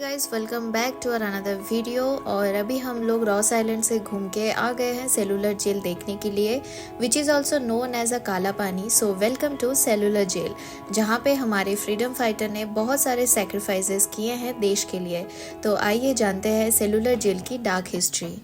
Guys welcome back to another video. और अभी हम लोग रॉस आइलैंड से घूम के आ गए हैं सेलुलर जेल देखने के लिए, which is also known as a Kala Pani. So welcome to cellular jail, जहाँ पे हमारे फ्रीडम फाइटर ने बहुत सारे सेक्रीफाइसेस किए हैं देश के लिए। तो आइए जानते हैं सेलुलर जेल की डार्क हिस्ट्री।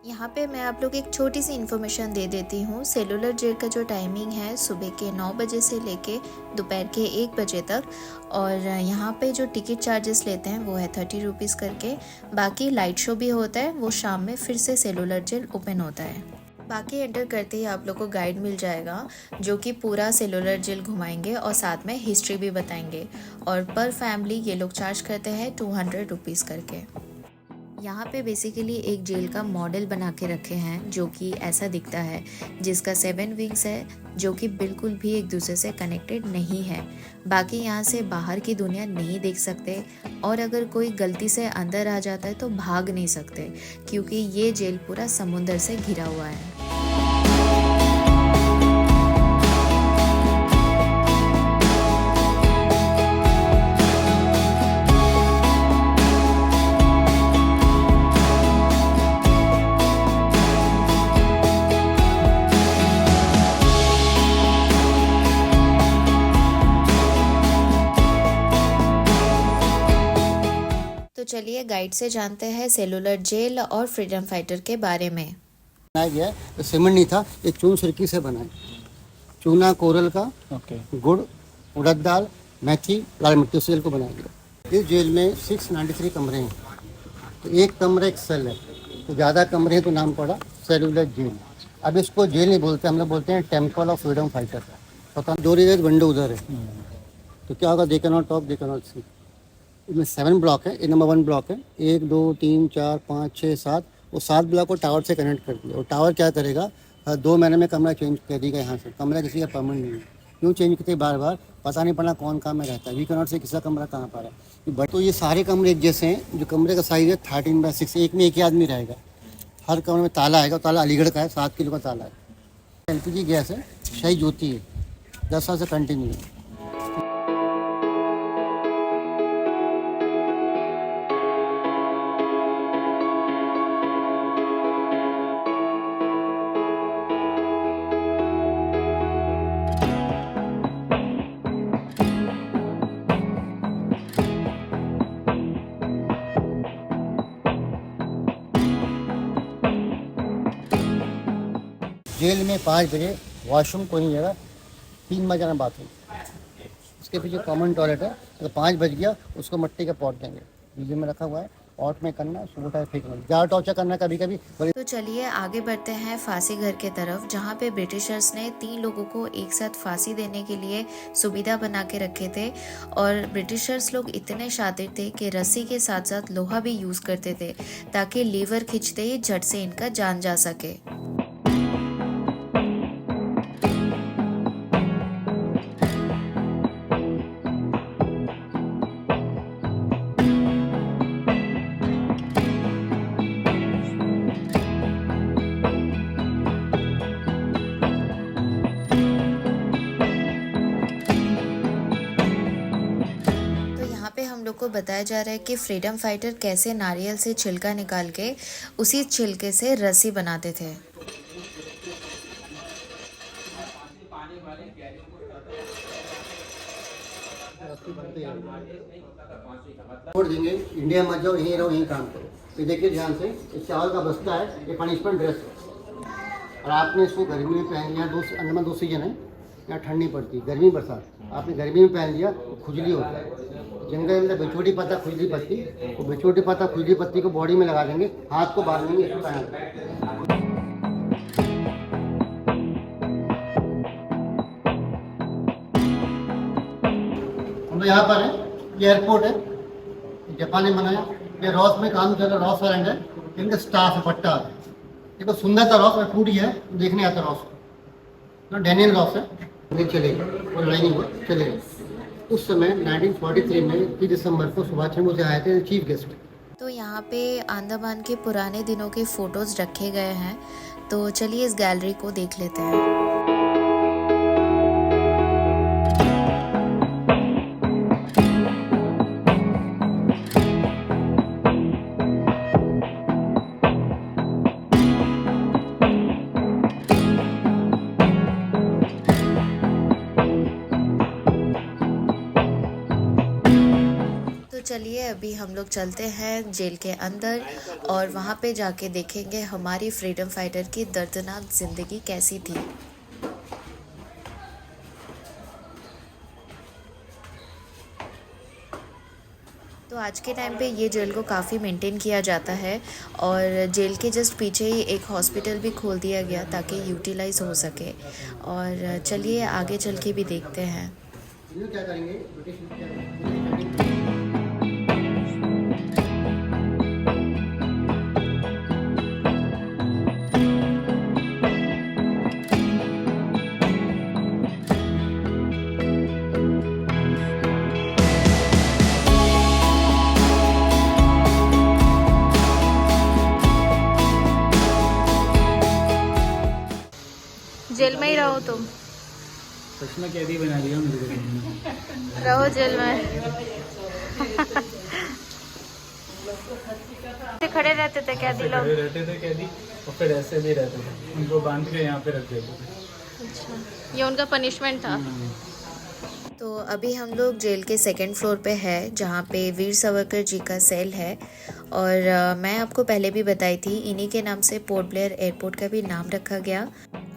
यहाँ पे मैं आप लोग एक छोटी सी इन्फॉर्मेशन दे देती हूँ। सेलुलर जेल का जो टाइमिंग है सुबह के 9 बजे से लेके दोपहर के 1 बजे तक, और यहाँ पे जो टिकट चार्जेस लेते हैं वो है 30 रुपीज़ करके। बाकी लाइट शो भी होता है, वो शाम में फिर से सेलुलर जेल ओपन होता है। बाकी एंटर करते ही आप लोग को गाइड मिल जाएगा जो कि पूरा सेलुलर जेल घुमाएंगे और साथ में हिस्ट्री भी बताएंगे। और पर फैमिली ये लोग चार्ज करते हैं 200 रुपीज़ करके। यहाँ पे बेसिकली एक जेल का मॉडल बना के रखे हैं जो कि ऐसा दिखता है, जिसका 7 विंग्स है, जो कि बिल्कुल भी एक दूसरे से कनेक्टेड नहीं है। बाकी यहाँ से बाहर की दुनिया नहीं देख सकते, और अगर कोई गलती से अंदर आ जाता है तो भाग नहीं सकते, क्योंकि ये जेल पूरा समुंदर से घिरा हुआ है। तो चलिए गाइड से जानते हैं सेलुलर जेल और फ्रीडम फाइटर के बारे में। बनाया गया है, सीमेंट नहीं था, एक चून सिरकी से बना है। चूना कोरल का, गुड़, उड़द दाल, मेथी, लाल मिट्टी से जेल को बनाया गया। इस जेल में 693 कमरे हैं, तो एक कमरा एक सेल है, तो ज़्यादा कमरे हैं तो नाम पड़ा सेलुलर जेल। अब इसको जेल नहीं बोलते, हम लोग बोलते हैं टेम्पल ऑफ फ्रीडम फाइटर। पता 2 विंडो उधर है, तो क्या होगा, they can not talk, they can not see. इसमें 7 ब्लॉक है, ये नंबर 1 ब्लॉक है। 1 2 3 4 5 6 7, वो 7 ब्लॉक को टावर से कनेक्ट कर दिया। और टावर क्या करेगा, 2 महीने में कमरा चेंज कर देगा। यहाँ से कमरा किसी का परमानेंट नहीं है। क्यों चेंज करते बार बार, पता नहीं पड़ा कौन कहाँ में रहता है। वी कैनॉट से किसका कमरा कहाँ पर है। बट तो ये सारे कमरे एक जैसे हैं। जो कमरे का साइज़ है 13/6, एक में एक ही आदमी रहेगा। हर कमरे में ताला आएगा, ताला अलीगढ़ का है, 7 किलो का ताला है। LPG गैस है, शाही ज्योति है, 10 साल से कंटिन्यू है। जेल में 5 बजे वॉशरूम कोई नहीं जगह, 3 बजे जाना बाथरूम। उसके पीछे कॉमन टॉयलेट है। तो 5 बज गया, उसको मिट्टी का पॉट देंगे, बिजली में रखा हुआ है, पॉट में करना, सुबह फेंकना, ज़्यादा टॉर्चर करना कभी कभी। तो चलिए आगे बढ़ते हैं फांसी घर के तरफ, जहाँ पे ब्रिटिशर्स ने 3 लोगों को एक साथ फांसी देने के लिए सुविधा बना के रखे थे। और ब्रिटिशर्स लोग इतने शातिर थे कि रस्सी के साथ साथ लोहा भी यूज़ करते थे, ताकि लीवर खींचते ही झट से इनका जान जा सके। लोग को बताया जा रहा है कि फ्रीडम फाइटर कैसे नारियल से छिलका निकाल के उसी छिलके से रस्सी बनाते थे। छोड़ देंगे, इंडिया मत जाओ, यहीं रहो, यहीं काम करो। ये देखिए ध्यान से, ये चावल का बस्ता है, ये पनिशमेंट ड्रेस है। और आपने इसको गर्मी में पहन लिया, अंडमान 2 सीजन है, यहाँ ठंडी पड़ती है, गर्मी बरसात। आपने गर्मी में पहन लिया तो खुजली होता है। जंगल में बेचोटी पत्ता खुजली पत्ती, तो बेचोटी पत्ता खुजली पत्ती को बॉडी में लगा देंगे, हाथ को बांध देंगे, इसको पहन। तो यहाँ पर है, ये एयरपोर्ट है, जापान ने बनाया। ये रॉस में काम कर रहा है, रॉस आइलैंड है, इनका स्टाफ है, पट्टा है। देखो सुंदर था रॉस में, फूड ही है, देखने आता रॉस को, डैनियल रॉस है। नहीं चलेगा, कोई लड़ाई नहीं हुआ, चलेगा। उस समय 1943 में 3 दिसंबर को सुभाष चंद्र बोस आए थे चीफ गेस्ट। तो यहाँ पे अंडमान के पुराने दिनों के फ़ोटोज़ रखे गए हैं, तो चलिए इस गैलरी को देख लेते हैं। चलिए अभी हम लोग चलते हैं जेल के अंदर और वहाँ पे जाके देखेंगे हमारी फ्रीडम फाइटर की दर्दनाक ज़िंदगी कैसी थी। तो आज के टाइम पे ये जेल को काफ़ी मेंटेन किया जाता है और जेल के जस्ट पीछे ही एक हॉस्पिटल भी खोल दिया गया ताकि यूटिलाइज हो सके। और चलिए आगे चल के भी देखते हैं। क्या करेंगे? जेल में ही रहो तुम, सच में कैदी बना लिया मुझे। रहो जेल में। खड़े रहते थे कैदी लोग, खड़े रहते थे कैदी और फिर ऐसे भी रहते थे, उनको बांध के यहाँ पे रख देते थे। अच्छा, ये उनका पनिशमेंट था। तो अभी हम लोग जेल के 2nd फ्लोर पे है जहाँ पे वीर सावरकर जी का सेल है। और मैं आपको पहले भी बताई थी, इन्हीं के नाम से पोर्ट ब्लेयर एयरपोर्ट का भी नाम रखा गया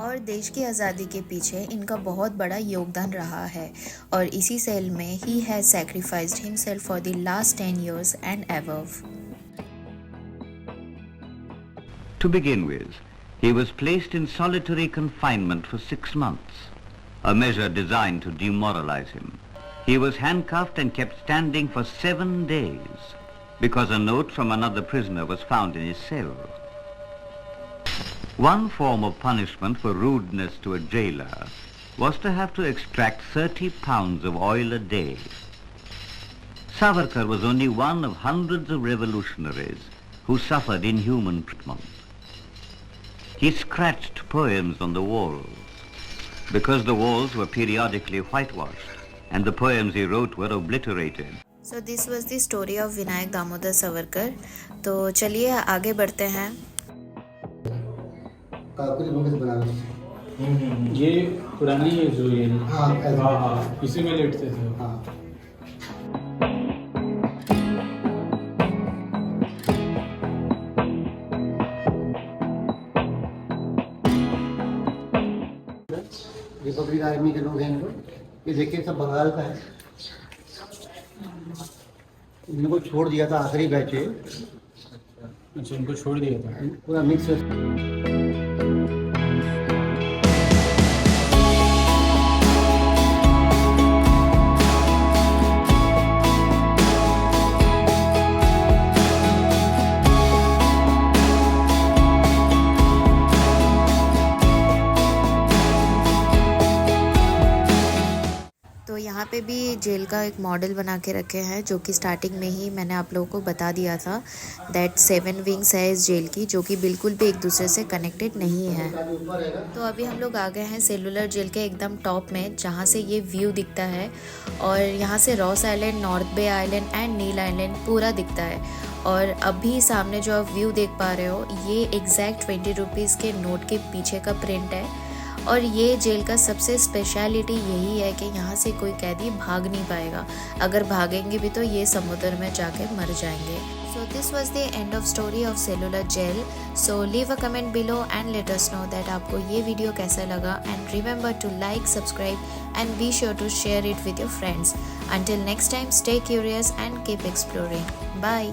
और देश की आज़ादी के पीछे इनका बहुत बड़ा योगदान रहा है। और इसी सेल में he has sacrificed himself for the last 10 years and above. To begin with, he was placed in solitary confinement for 6 months, a measure designed to demoralize him. He was handcuffed and kept standing for 7 days because a note from another prisoner was found in his cell. One form of punishment for rudeness to a jailer was to have to extract 30 pounds of oil a day. Savarkar was only one of hundreds of revolutionaries who suffered inhuman treatment. He scratched poems on the walls because the walls were periodically whitewashed and the poems he wrote were obliterated. So this was the story of Vinayak Damodar Savarkar. तो चलिए आगे बढ़ते हैं। ये पुरानी है जो ये। हाँ हाँ, इसी में लेटते थे। हाँ। रिपब्लिक आर्मी के लोग हैं इनको, ये देखिए सब बंगाल का है। इनको छोड़ दिया था, आखिरी बैच है। अच्छा, इनको छोड़ दिया था। पूरा मिक्स। यहाँ पे भी जेल का एक मॉडल बना के रखे हैं जो कि स्टार्टिंग में ही मैंने आप लोगों को बता दिया था दैट 7 विंग्स है इस जेल की, जो कि बिल्कुल भी एक दूसरे से कनेक्टेड नहीं है। तो अभी हम लोग आ गए हैं सेलुलर जेल के एकदम टॉप में, जहाँ से ये व्यू दिखता है और यहाँ से Ross Island, North Bay Island and Neil Island पूरा दिखता है। और अभी सामने जो आप व्यू देख पा रहे हो, ये एग्जैक्ट 20 रुपीज़ के नोट के पीछे का प्रिंट है। और ये जेल का सबसे स्पेशलिटी यही है कि यहाँ से कोई कैदी भाग नहीं पाएगा, अगर भागेंगे भी तो ये समुद्र में जाके मर जाएंगे। So this was the end of story of cellular jail. So leave a comment below and let us know that आपको ये वीडियो कैसा लगा and remember to like, subscribe and be sure to share it with your friends. Until next time, stay curious and keep exploring. Bye.